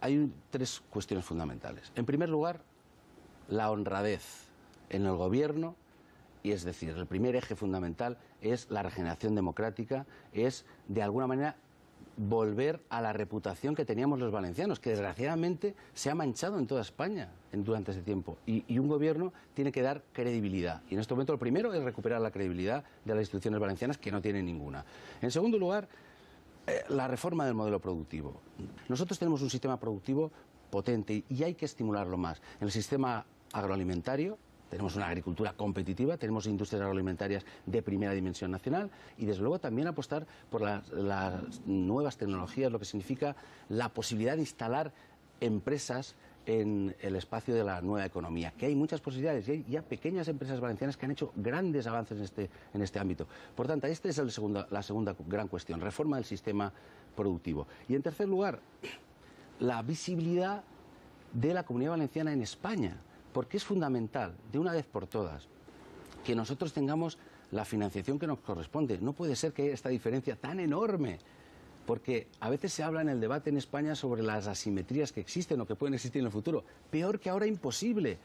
hay tres cuestiones fundamentales. En primer lugar, la honradez en el gobierno, y es decir, el primer eje fundamental es la regeneración democrática, es de alguna manera volver a la reputación que teníamos los valencianos, que desgraciadamente se ha manchado en toda España durante ese tiempo. Y un gobierno tiene que dar credibilidad. Y en este momento lo primero es recuperar la credibilidad de las instituciones valencianas, que no tienen ninguna. En segundo lugar, la reforma del modelo productivo. Nosotros tenemos un sistema productivo potente y hay que estimularlo más. En el sistema agroalimentario tenemos una agricultura competitiva, tenemos industrias agroalimentarias de primera dimensión nacional y desde luego también apostar por las nuevas tecnologías, lo que significa la posibilidad de instalar empresas en el espacio de la nueva economía, que hay muchas posibilidades y hay ya pequeñas empresas valencianas que han hecho grandes avances en este ámbito. Por tanto, esta es la segunda gran cuestión, reforma del sistema productivo. Y en tercer lugar, la visibilidad de la Comunidad Valenciana en España, porque es fundamental, de una vez por todas, que nosotros tengamos la financiación que nos corresponde. No puede ser que haya esta diferencia tan enorme, porque a veces se habla en el debate en España sobre las asimetrías que existen o que pueden existir en el futuro. Peor que ahora, imposible.